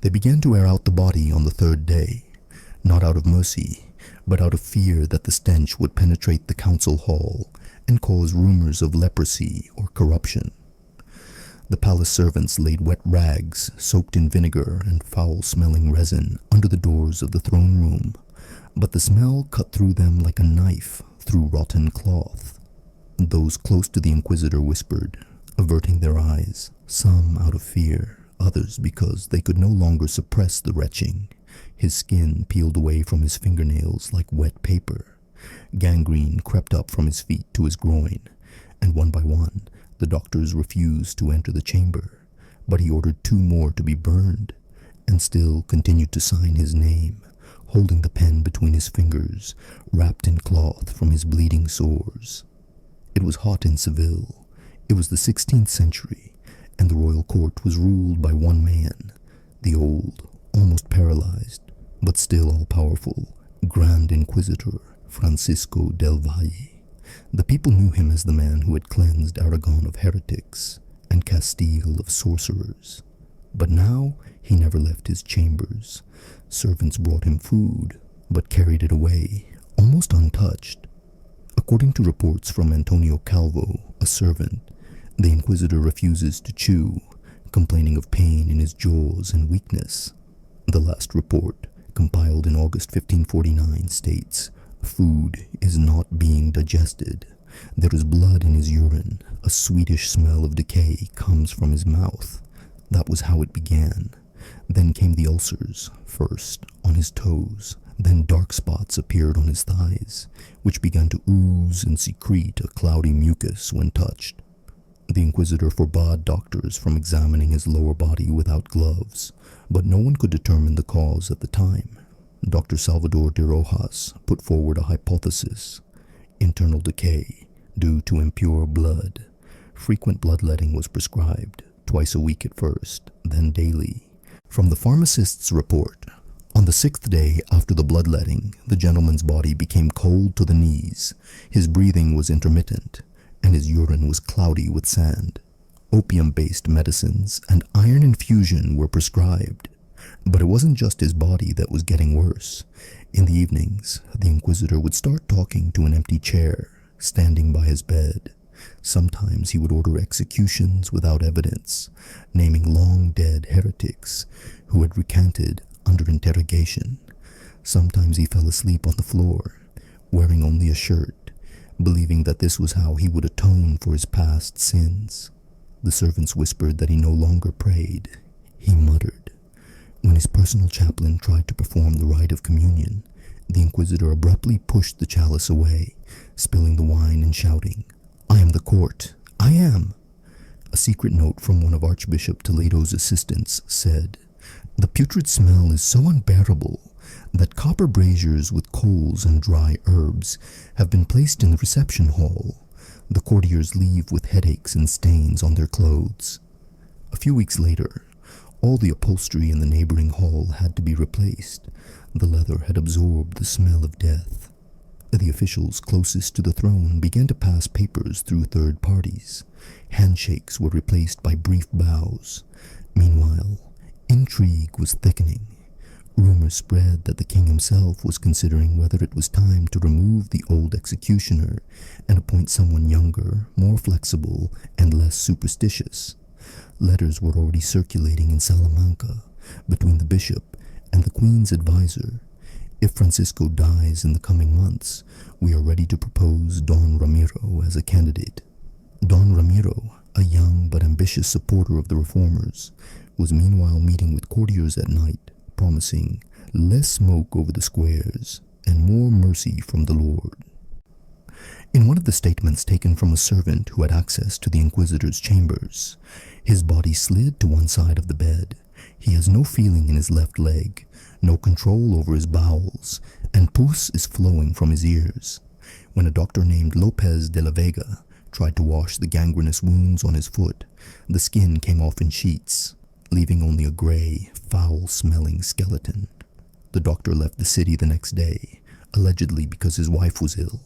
They began to air out the body on the third day, not out of mercy, but out of fear that the stench would penetrate the council hall and cause rumors of leprosy or corruption. The palace servants laid wet rags soaked in vinegar and foul-smelling resin under the doors of the throne room, but the smell cut through them like a knife through rotten cloth. Those close to the Inquisitor whispered, averting their eyes, some out of fear, others because they could no longer suppress the retching. His skin peeled away from his fingernails like wet paper. Gangrene crept up from his feet to his groin, and one by one, the doctors refused to enter the chamber, but he ordered 2 more to be burned, and still continued to sign his name, holding the pen between his fingers, wrapped in cloth from his bleeding sores. It was hot in Seville. It was the 16th century, and the royal court was ruled by one man, the old, almost paralyzed, but still all-powerful, Grand Inquisitor Francisco del Valle. The people knew him as the man who had cleansed Aragon of heretics and Castile of sorcerers. But now he never left his chambers. Servants brought him food, but carried it away, almost untouched. According to reports from Antonio Calvo, a servant, the Inquisitor refuses to chew, complaining of pain in his jaws and weakness. The last report, compiled in August 1549, states, "Food is not being digested. There is blood in his urine. A sweetish smell of decay comes from his mouth." That was how it began. Then came the ulcers, first on his toes. Then dark spots appeared on his thighs, which began to ooze and secrete a cloudy mucus when touched. The Inquisitor forbade doctors from examining his lower body without gloves, but no one could determine the cause at the time. Dr. Salvador de Rojas put forward a hypothesis: internal decay due to impure blood. Frequent bloodletting was prescribed, twice a week at first, then daily. From the pharmacist's report, on the 6th day after the bloodletting, the gentleman's body became cold to the knees, his breathing was intermittent, and his urine was cloudy with sand. Opium-based medicines and iron infusion were prescribed. But it wasn't just his body that was getting worse. In the evenings, the Inquisitor would start talking to an empty chair, standing by his bed. Sometimes he would order executions without evidence, naming long-dead heretics who had recanted under interrogation. Sometimes he fell asleep on the floor, wearing only a shirt, believing that this was how he would atone for his past sins. The servants whispered that he no longer prayed. He muttered. When his personal chaplain tried to perform the rite of communion, the Inquisitor abruptly pushed the chalice away, spilling the wine and shouting, "I am the court! I am!" A secret note from one of Archbishop Toledo's assistants said, "The putrid smell is so unbearable that copper braziers with coals and dry herbs have been placed in the reception hall. The courtiers leave with headaches and stains on their clothes." A few weeks later, all the upholstery in the neighboring hall had to be replaced. The leather had absorbed the smell of death. The officials closest to the throne began to pass papers through third parties. Handshakes were replaced by brief bows. Meanwhile, intrigue was thickening. Rumors spread that the king himself was considering whether it was time to remove the old executioner and appoint someone younger, more flexible, and less superstitious. Letters were already circulating in Salamanca between the bishop and the queen's advisor. If Francisco dies in the coming months, we are ready to propose Don Ramiro as a candidate. Don Ramiro, a young but ambitious supporter of the reformers, was meanwhile meeting with courtiers at night, promising less smoke over the squares and more mercy from the Lord. In one of the statements taken from a servant who had access to the Inquisitor's chambers, his body slid to one side of the bed. He has no feeling in his left leg, no control over his bowels, and pus is flowing from his ears. When a doctor named Lopez de la Vega tried to wash the gangrenous wounds on his foot, the skin came off in sheets, leaving only a gray, foul-smelling skeleton. The doctor left the city the next day, allegedly because his wife was ill.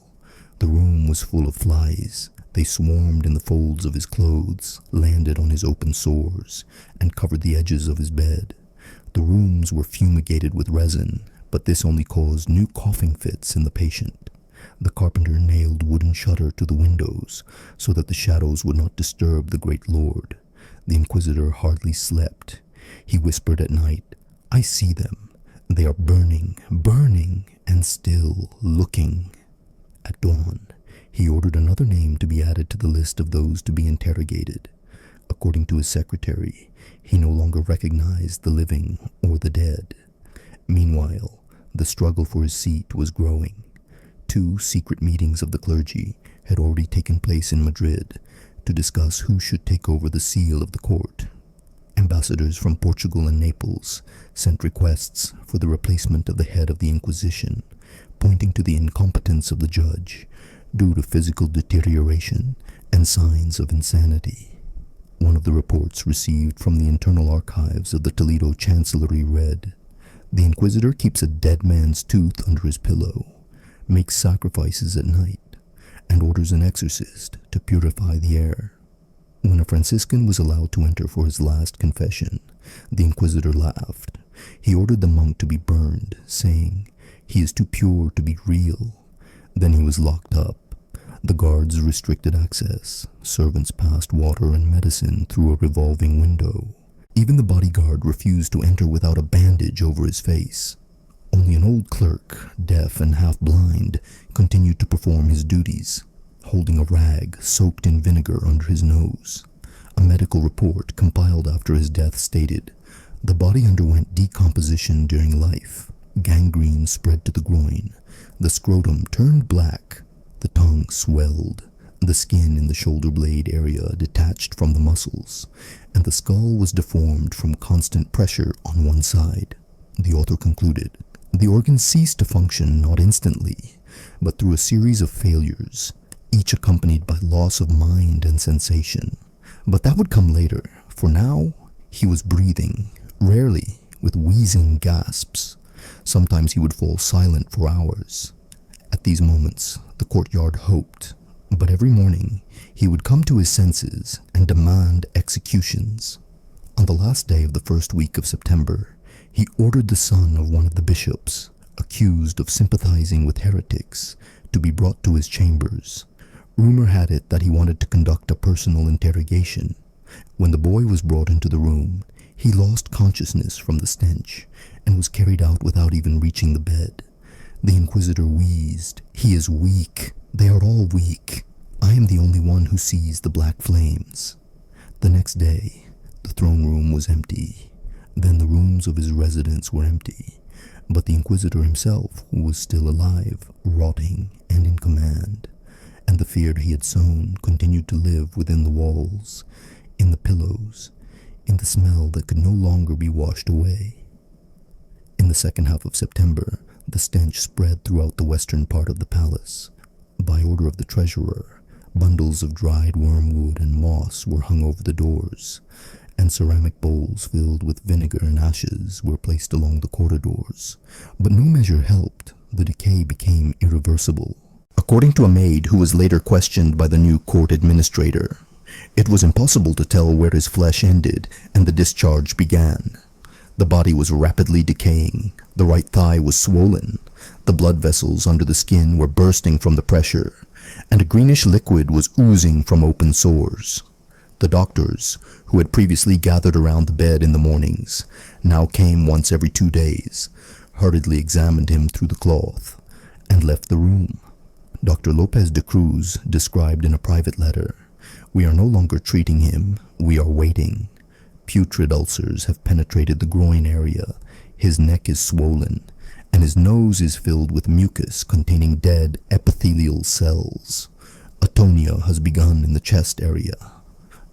The room was full of flies. They swarmed in the folds of his clothes, landed on his open sores, and covered the edges of his bed. The rooms were fumigated with resin, but this only caused new coughing fits in the patient. The carpenter nailed wooden shutter to the windows so that the shadows would not disturb the great lord. The inquisitor hardly slept. He whispered at night, "I see them. They are burning, burning, and still looking." At dawn, he ordered another name to be added to the list of those to be interrogated. According to his secretary, he no longer recognized the living or the dead. Meanwhile, the struggle for his seat was growing. 2 secret meetings of the clergy had already taken place in Madrid to discuss who should take over the seal of the court. Ambassadors from Portugal and Naples sent requests for the replacement of the head of the Inquisition, pointing to the incompetence of the judge due to physical deterioration and signs of insanity. One of the reports received from the internal archives of the Toledo Chancellery read, "The Inquisitor keeps a dead man's tooth under his pillow, makes sacrifices at night, and orders an exorcist to purify the air." When a Franciscan was allowed to enter for his last confession, the Inquisitor laughed. He ordered the monk to be burned, saying, "He is too pure to be real." Then he was locked up. The guards restricted access. Servants passed water and medicine through a revolving window. Even the bodyguard refused to enter without a bandage over his face. Only an old clerk, deaf and half-blind, continued to perform his duties, holding a rag soaked in vinegar under his nose. A medical report compiled after his death stated, "The body underwent decomposition during life. Gangrene spread to the groin. The scrotum turned black. The tongue swelled. The skin in the shoulder blade area detached from the muscles, and the skull was deformed from constant pressure on one side." The author concluded, "The organs ceased to function not instantly, but through a series of failures, each accompanied by loss of mind and sensation. But that would come later, for now he was breathing, rarely with wheezing gasps. Sometimes he would fall silent for hours. At these moments, the courtyard hoped, but every morning he would come to his senses and demand executions. On the last day of the first week of September, he ordered the son of one of the bishops, accused of sympathizing with heretics, to be brought to his chambers. Rumor had it that he wanted to conduct a personal interrogation. When the boy was brought into the room, he lost consciousness from the stench and was carried out without even reaching the bed. The inquisitor wheezed, "He is weak. They are all weak. I am the only one who sees the black flames." The next day, the throne room was empty. Then the rooms of his residence were empty, but the inquisitor himself was still alive, rotting, and in command. And the fear he had sown continued to live within the walls, in the pillows, in the smell that could no longer be washed away. In the second half of September, the stench spread throughout the western part of the palace. By order of the treasurer, bundles of dried wormwood and moss were hung over the doors, and ceramic bowls filled with vinegar and ashes were placed along the corridors. But no measure helped. The decay became irreversible. According to a maid who was later questioned by the new court administrator, it was impossible to tell where his flesh ended and the discharge began. The body was rapidly decaying. The right thigh was swollen. The blood vessels under the skin were bursting from the pressure, and a greenish liquid was oozing from open sores. The doctors, who had previously gathered around the bed in the mornings, now came once every 2 days, hurriedly examined him through the cloth, and left the room. Dr. Lopez de Cruz described in a private letter, "We are no longer treating him, we are waiting. Putrid ulcers have penetrated the groin area, his neck is swollen, and his nose is filled with mucus containing dead epithelial cells. Atonia has begun in the chest area."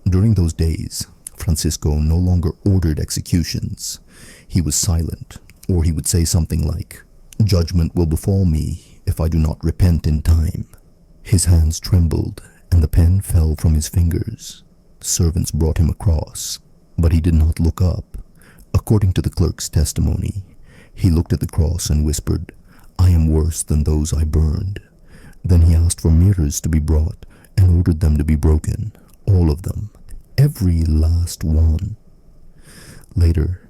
During those days, Francisco no longer ordered executions. He was silent, or he would say something like, "Judgment will befall me if I do not repent in time." His hands trembled, and the pen fell from his fingers. Servants brought him a cross, but he did not look up. According to the clerk's testimony, he looked at the cross and whispered, "I am worse than those I burned." Then he asked for mirrors to be brought and ordered them to be broken, all of them, every last one. Later,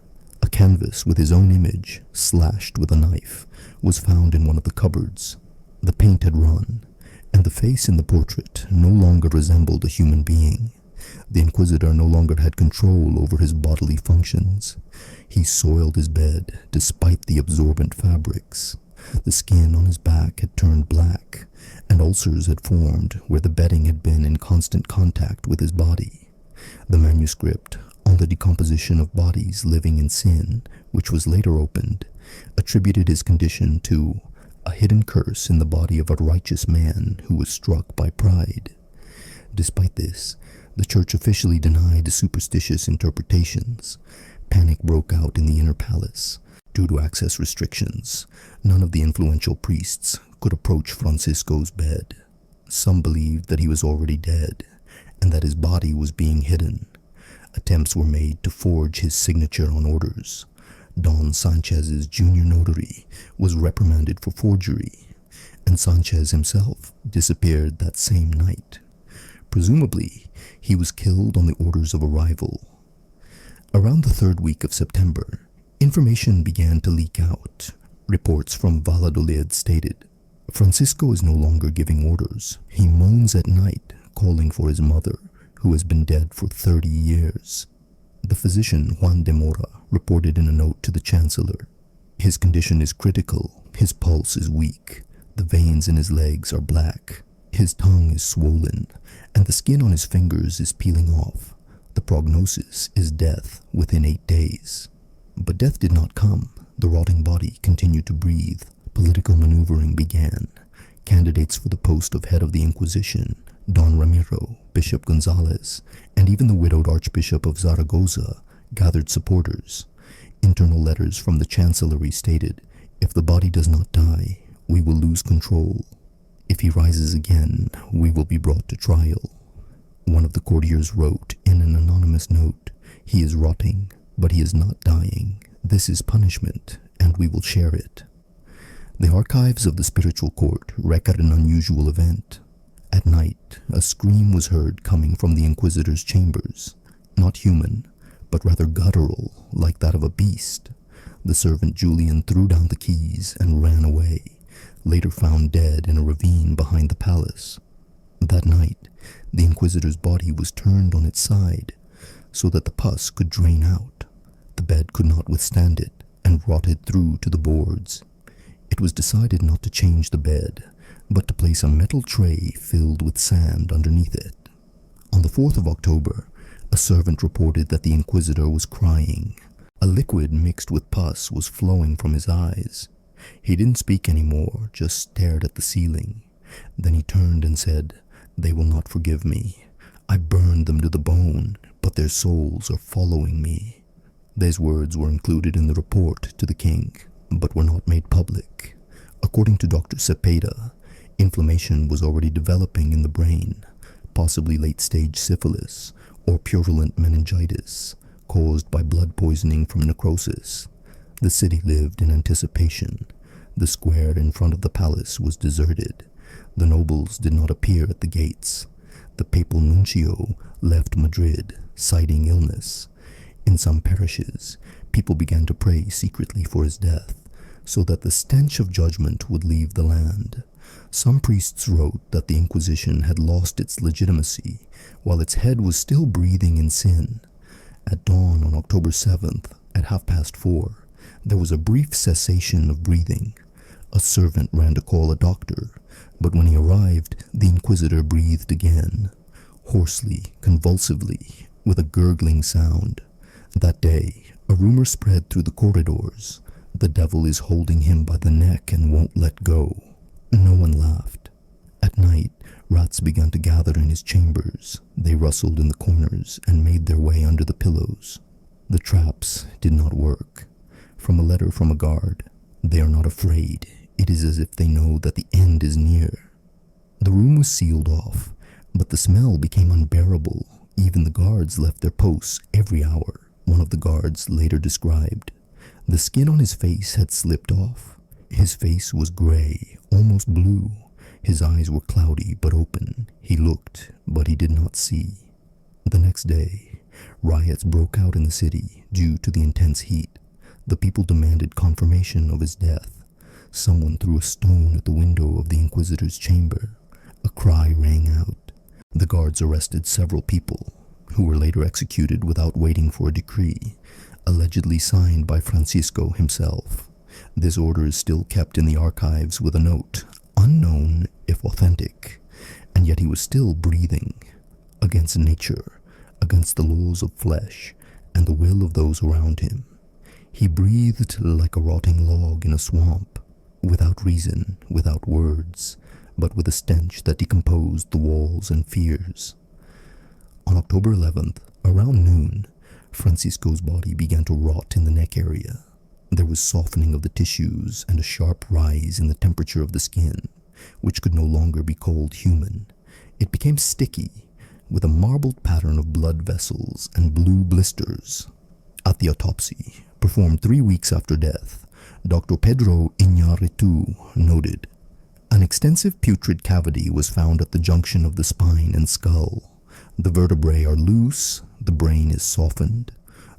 a canvas with his own image, slashed with a knife, was found in one of the cupboards. The paint had run, and the face in the portrait no longer resembled a human being. The Inquisitor no longer had control over his bodily functions. He soiled his bed despite the absorbent fabrics. The skin on his back had turned black, and ulcers had formed where the bedding had been in constant contact with his body. The manuscript on the decomposition of bodies living in sin, which was later opened, attributed his condition to a hidden curse in the body of a righteous man who was struck by pride. Despite this, the church officially denied superstitious interpretations. Panic broke out in the inner palace. Due to access restrictions, none of the influential priests could approach Francisco's bed. Some believed that he was already dead, and that his body was being hidden. Attempts were made to forge his signature on orders. Don Sanchez's junior notary was reprimanded for forgery, and Sanchez himself disappeared that same night. Presumably, he was killed on the orders of a rival. Around the third week of September, information began to leak out. Reports from Valladolid stated, "Francisco is no longer giving orders. He moans at night, calling for his mother, who has been dead for 30 years. The physician Juan de Mora reported in a note to the chancellor, "His condition is critical. His pulse is weak. The veins in his legs are black. His tongue is swollen, and the skin on his fingers is peeling off. The prognosis is death within 8 days." But death did not come. The rotting body continued to breathe. Political maneuvering began. Candidates for the post of head of the Inquisition, Don Ramiro, Bishop Gonzalez, and even the widowed Archbishop of Zaragoza gathered supporters. Internal letters from the chancellery stated, "If the body does not die, we will lose control. If he rises again, we will be brought to trial." One of the courtiers wrote in an anonymous note, "He is rotting, but he is not dying. This is punishment, and we will share it." The archives of the spiritual court record an unusual event. At night, a scream was heard coming from the Inquisitor's chambers. Not human, but rather guttural, like that of a beast. The servant Julian threw down the keys and ran away, later found dead in a ravine behind the palace. That night, the Inquisitor's body was turned on its side, so that the pus could drain out. The bed could not withstand it, and rotted through to the boards. It was decided not to change the bed, but to place a metal tray filled with sand underneath it. On the 4th of October, a servant reported that the Inquisitor was crying. A liquid mixed with pus was flowing from his eyes. He didn't speak anymore, just stared at the ceiling. Then he turned and said, "They will not forgive me. I burned them to the bone, but their souls are following me." These words were included in the report to the king, but were not made public. According to Dr. Cepeda, inflammation was already developing in the brain, possibly late-stage syphilis or purulent meningitis caused by blood poisoning from necrosis. The city lived in anticipation. The square in front of the palace was deserted. The nobles did not appear at the gates. The papal nuncio left Madrid, citing illness. In some parishes, people began to pray secretly for his death, so that the stench of judgment would leave the land. Some priests wrote that the Inquisition had lost its legitimacy, while its head was still breathing in sin. At dawn on October 7th, at 4:30, there was a brief cessation of breathing. A servant ran to call a doctor, but when he arrived, the Inquisitor breathed again, hoarsely, convulsively, with a gurgling sound. That day, a rumor spread through the corridors. The devil is holding him by the neck and won't let go. No one laughed. At night, rats began to gather in his chambers. They rustled in the corners and made their way under the pillows. The traps did not work. From a letter from a guard, "They are not afraid. It is as if they know that the end is near." The room was sealed off, but the smell became unbearable. Even the guards left their posts every hour. One of the guards later described, "The skin on his face had slipped off. His face was gray, almost blue. His eyes were cloudy but open. He looked, but he did not see." The next day, riots broke out in the city due to the intense heat. The people demanded confirmation of his death. Someone threw a stone at the window of the Inquisitor's chamber. A cry rang out. The guards arrested several people, who were later executed without waiting for a decree, allegedly signed by Francisco himself. This order is still kept in the archives with a note, unknown if authentic, and yet he was still breathing, against nature, against the laws of flesh, and the will of those around him. He breathed like a rotting log in a swamp, without reason, without words, but with a stench that decomposed the walls and fears. On October 11th, around noon, Francisco's body began to rot in the neck area. There was softening of the tissues and a sharp rise in the temperature of the skin, which could no longer be called human. It became sticky, with a marbled pattern of blood vessels and blue blisters. At the autopsy, performed 3 weeks after death, Dr. Pedro Iñárritu noted, "An extensive putrid cavity was found at the junction of the spine and skull. The vertebrae are loose, the brain is softened,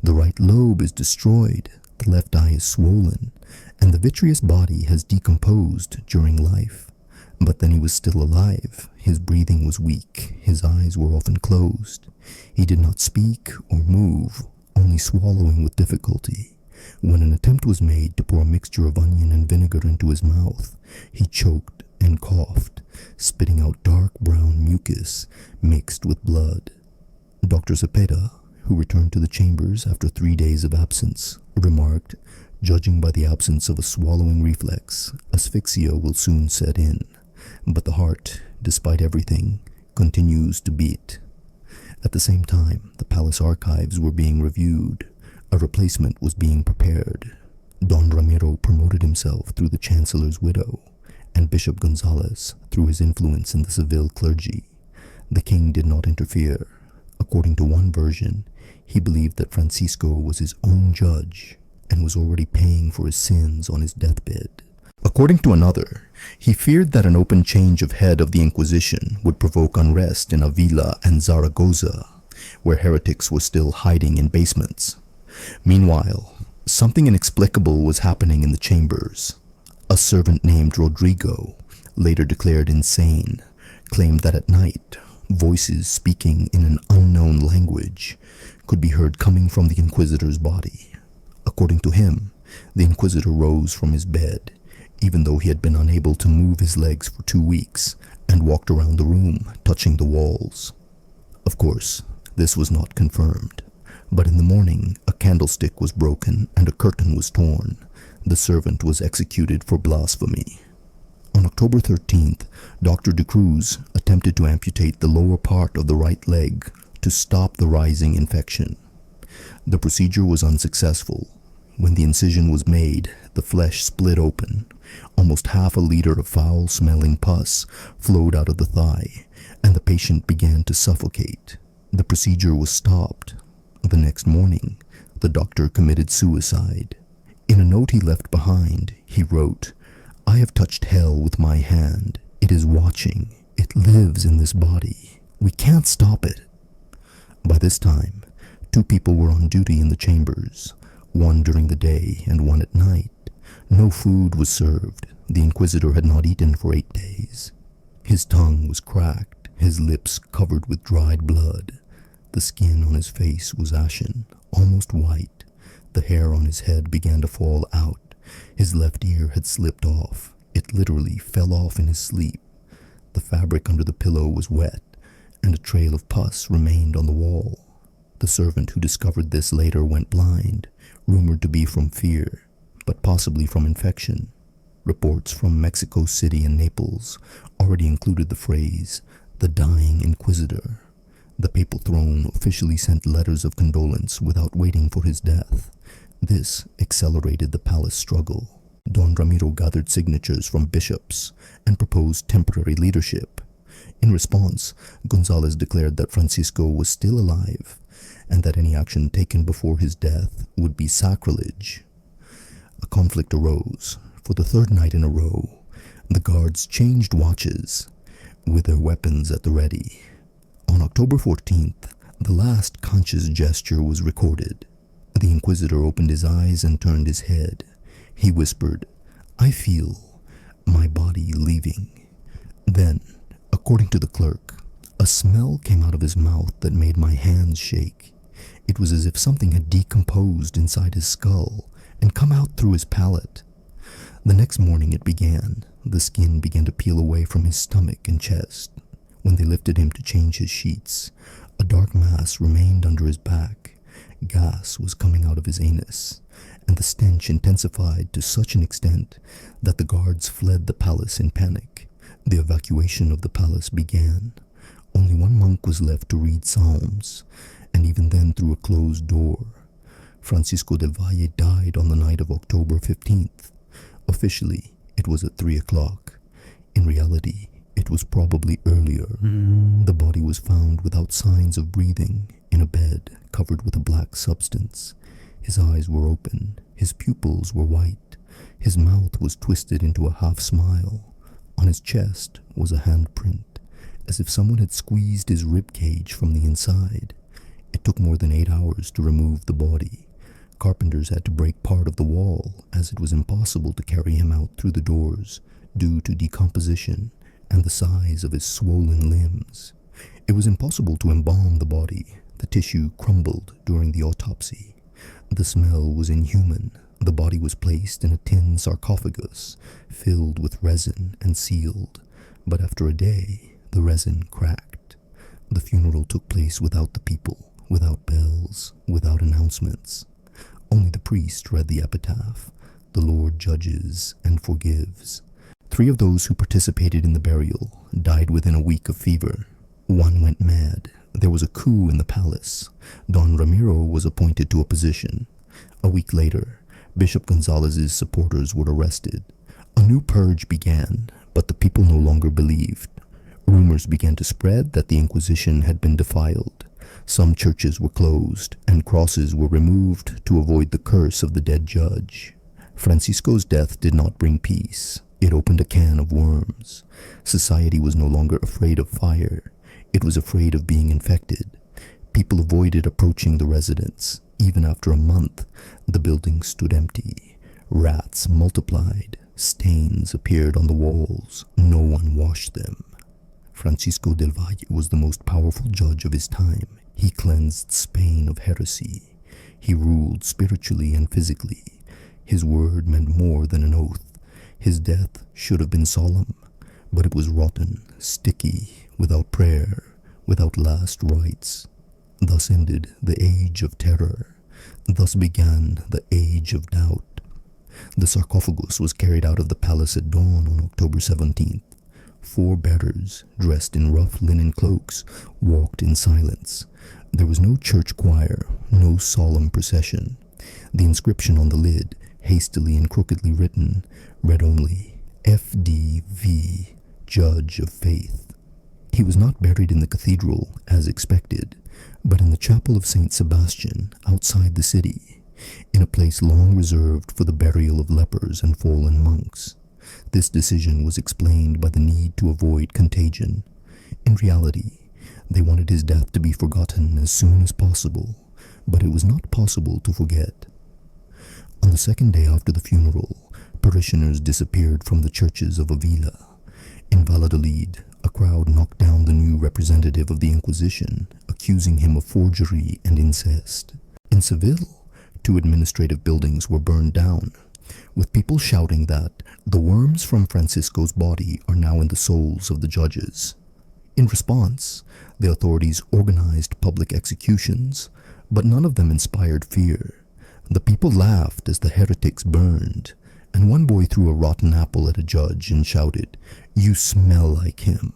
the right lobe is destroyed, the left eye is swollen, and the vitreous body has decomposed during life. But then he was still alive. His breathing was weak, his eyes were often closed. He did not speak or move, only swallowing with difficulty. When an attempt was made to pour a mixture of onion and vinegar into his mouth, he choked and coughed, spitting out dark brown mucus mixed with blood." Dr. Zepeda, who returned to the chambers after 3 days of absence, remarked, "Judging by the absence of a swallowing reflex, asphyxia will soon set in, but the heart, despite everything, continues to beat." At the same time, the palace archives were being reviewed. A replacement was being prepared. Don Ramiro promoted himself through the Chancellor's widow, and Bishop Gonzalez through his influence in the Seville clergy. The king did not interfere. According to one version, he believed that Francisco was his own judge and was already paying for his sins on his deathbed. According to another, he feared that an open change of head of the Inquisition would provoke unrest in Avila and Zaragoza, where heretics were still hiding in basements. Meanwhile, something inexplicable was happening in the chambers. A servant named Rodrigo, later declared insane, claimed that at night, voices speaking in an unknown language could be heard coming from the Inquisitor's body. According to him, the Inquisitor rose from his bed, even though he had been unable to move his legs for 2 weeks, and walked around the room, touching the walls. Of course, this was not confirmed, but in the morning, a candlestick was broken and a curtain was torn. The servant was executed for blasphemy. On October 13th, Dr. De Cruz attempted to amputate the lower part of the right leg to stop the rising infection. The procedure was unsuccessful. When the incision was made, the flesh split open. Almost half a liter of foul-smelling pus flowed out of the thigh, and the patient began to suffocate. The procedure was stopped. The next morning, the doctor committed suicide. In a note he left behind, he wrote, "I have touched hell with my hand. It is watching. It lives in this body. We can't stop it." By this time, 2 people were on duty in the chambers, one during the day and one at night. No food was served. The Inquisitor had not eaten for 8 days. His tongue was cracked, his lips covered with dried blood. The skin on his face was ashen, almost white. The hair on his head began to fall out. His left ear had slipped off. It literally fell off in his sleep. The fabric under the pillow was wet, and a trail of pus remained on the wall. The servant who discovered this later went blind, rumored to be from fear, but possibly from infection. Reports from Mexico City and Naples already included the phrase, "the dying Inquisitor." The papal throne officially sent letters of condolence without waiting for his death. This accelerated the palace struggle. Don Ramiro gathered signatures from bishops and proposed temporary leadership. In response, Gonzalez declared that Francisco was still alive and that any action taken before his death would be sacrilege. A conflict arose. For the 3rd night in a row, the guards changed watches, with their weapons at the ready. On October 14th, the last conscious gesture was recorded. The inquisitor opened his eyes and turned his head. He whispered, "I feel my body leaving." Then, according to the clerk, a smell came out of his mouth that made my hands shake. It was as if something had decomposed inside his skull and come out through his palate. The next morning it began. The skin began to peel away from his stomach and chest. When they lifted him to change his sheets, a dark mass remained under his back. Gas was coming out of his anus, and the stench intensified to such an extent that the guards fled the palace in panic. The evacuation of the palace began. Only one monk was left to read psalms, and even then through a closed door. Francisco del Valle died on the night of October 15th. Officially, it was at 3 o'clock. In reality, it was probably earlier. The body was found without signs of breathing, in a bed covered with a black substance. His eyes were open, his pupils were white, his mouth was twisted into a half smile. On his chest was a handprint, as if someone had squeezed his rib cage from the inside. It took more than 8 hours to remove the body. Carpenters had to break part of the wall, as it was impossible to carry him out through the doors due to decomposition and the size of his swollen limbs. It was impossible to embalm the body. The tissue crumbled during the autopsy. The smell was inhuman. The body was placed in a tin sarcophagus filled with resin and sealed, but after a day, the resin cracked. The funeral took place without the people, without bells, without announcements. Only the priest read the epitaph, "The Lord judges and forgives." 3 of those who participated in the burial died within a week of fever. 1 went mad. There was a coup in the palace. Don Ramiro was appointed to a position. A week later, Bishop Gonzalez's supporters were arrested. A new purge began, but the people no longer believed. Rumors began to spread that the Inquisition had been defiled. Some churches were closed, and crosses were removed to avoid the curse of the dead judge. Francisco's death did not bring peace. It opened a can of worms. Society was no longer afraid of fire. It was afraid of being infected. People avoided approaching the residence. Even after a month, the building stood empty. Rats multiplied. Stains appeared on the walls. No one washed them. Francisco del Valle was the most powerful judge of his time. He cleansed Spain of heresy. He ruled spiritually and physically. His word meant more than an oath. His death should have been solemn, but it was rotten, sticky, without prayer, without last rites. Thus ended the age of terror. Thus began the age of doubt. The sarcophagus was carried out of the palace at dawn on October 17th. 4 bearers, dressed in rough linen cloaks, walked in silence. There was no church choir, no solemn procession. The inscription on the lid, hastily and crookedly written, read only, "FDV, Judge of Faith." He was not buried in the cathedral, as expected, but in the chapel of St. Sebastian, outside the city, in a place long reserved for the burial of lepers and fallen monks. This decision was explained by the need to avoid contagion. In reality, they wanted his death to be forgotten as soon as possible, but it was not possible to forget. On the second day after the funeral, parishioners disappeared from the churches of Avila. In Valladolid, a crowd knocked down the new representative of the Inquisition, accusing him of forgery and incest. In Seville, 2 administrative buildings were burned down, with people shouting that the worms from Francisco's body are now in the souls of the judges. In response, the authorities organized public executions, but none of them inspired fear. The people laughed as the heretics burned, and one boy threw a rotten apple at a judge and shouted, "You smell like him."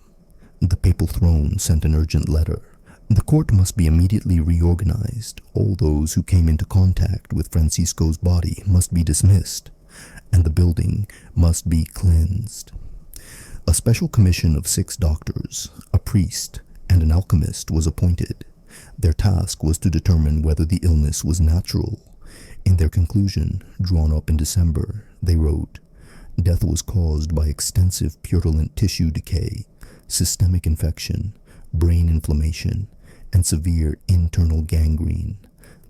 The papal throne sent an urgent letter. The court must be immediately reorganized. All those who came into contact with Francisco's body must be dismissed, and the building must be cleansed. A special commission of 6 doctors, a priest, and an alchemist was appointed. Their task was to determine whether the illness was natural. In their conclusion, drawn up in December, they wrote, "Death was caused by extensive purulent tissue decay, systemic infection, brain inflammation, and severe internal gangrene.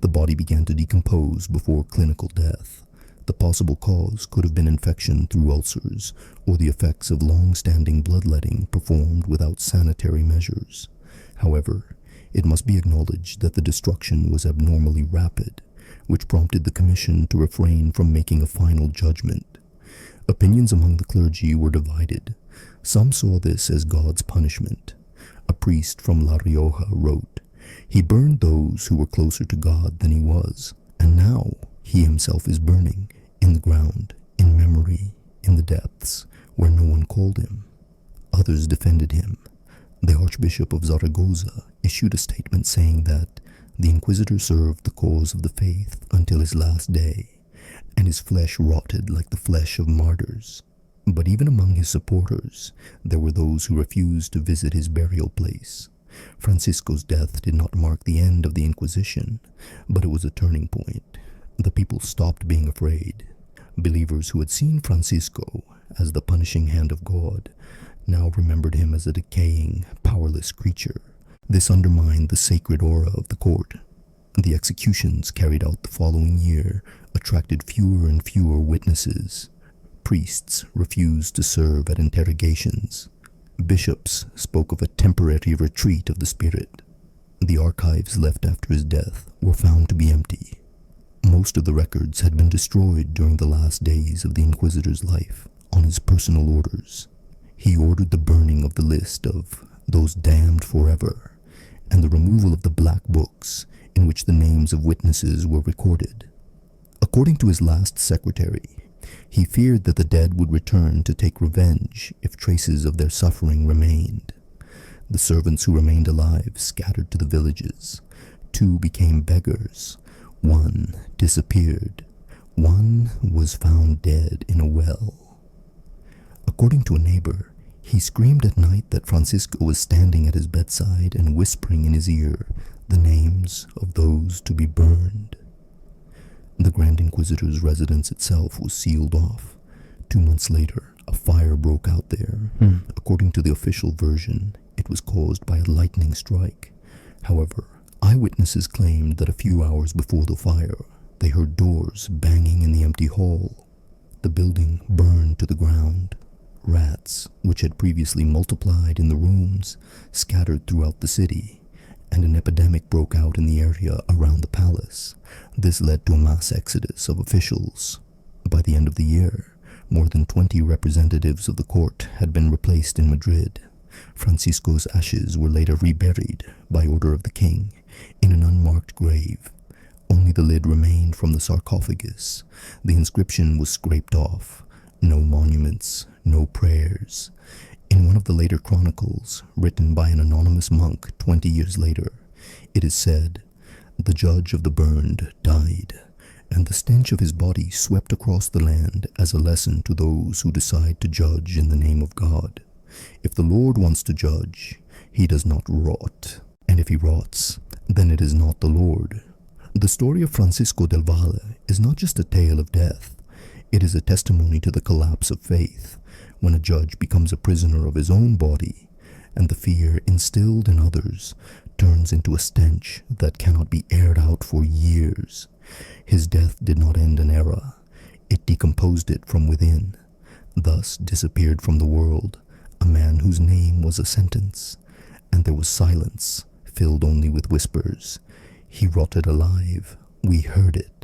The body began to decompose before clinical death. The possible cause could have been infection through ulcers or the effects of long-standing bloodletting performed without sanitary measures. However, it must be acknowledged that the destruction was abnormally rapid, which prompted the commission to refrain from making a final judgment. Opinions among the clergy were divided. Some saw this as God's punishment. A priest from La Rioja wrote, "He burned those who were closer to God than he was, and now he himself is burning in the ground, in memory, in the depths, where no one called him." Others defended him. The Archbishop of Zaragoza issued a statement saying that the Inquisitor served the cause of the faith until his last day, and his flesh rotted like the flesh of martyrs. But even among his supporters, there were those who refused to visit his burial place. Francisco's death did not mark the end of the Inquisition, but it was a turning point. The people stopped being afraid. Believers who had seen Francisco as the punishing hand of God now remembered him as a decaying, powerless creature. This undermined the sacred aura of the court. The executions carried out the following year attracted fewer and fewer witnesses. Priests refused to serve at interrogations. Bishops spoke of a temporary retreat of the spirit. The archives left after his death were found to be empty. Most of the records had been destroyed during the last days of the Inquisitor's life on his personal orders. He ordered the burning of the list of those damned forever and the removal of the black books in which the names of witnesses were recorded. According to his last secretary, he feared that the dead would return to take revenge if traces of their suffering remained. The servants who remained alive scattered to the villages. 2 became beggars. 1 disappeared. 1 was found dead in a well. According to a neighbor, he screamed at night that Francisco was standing at his bedside and whispering in his ear the names of those to be burned. The Grand Inquisitor's residence itself was sealed off. 2 months later, a fire broke out there. According to the official version, it was caused by a lightning strike. However, eyewitnesses claimed that a few hours before the fire, they heard doors banging in the empty hall. The building burned to the ground. Rats, which had previously multiplied in the rooms, scattered throughout the city, and an epidemic broke out in the area around the palace. This led to a mass exodus of officials. By the end of the year, more than 20 representatives of the court had been replaced in Madrid. Francisco's ashes were later reburied, by order of the king, in an unmarked grave. Only the lid remained from the sarcophagus. The inscription was scraped off. No monuments, no prayers. In one of the later chronicles, written by an anonymous monk 20 years later, it is said, "The judge of the burned died, and the stench of his body swept across the land as a lesson to those who decide to judge in the name of God. If the Lord wants to judge, he does not rot, and if he rots, then it is not the Lord." The story of Francisco del Valle is not just a tale of death. It is a testimony to the collapse of faith, when a judge becomes a prisoner of his own body, and the fear instilled in others turns into a stench that cannot be aired out for years. His death did not end an era. It decomposed it from within. Thus disappeared from the world a man whose name was a sentence, and there was silence, filled only with whispers. He rotted alive. We heard it.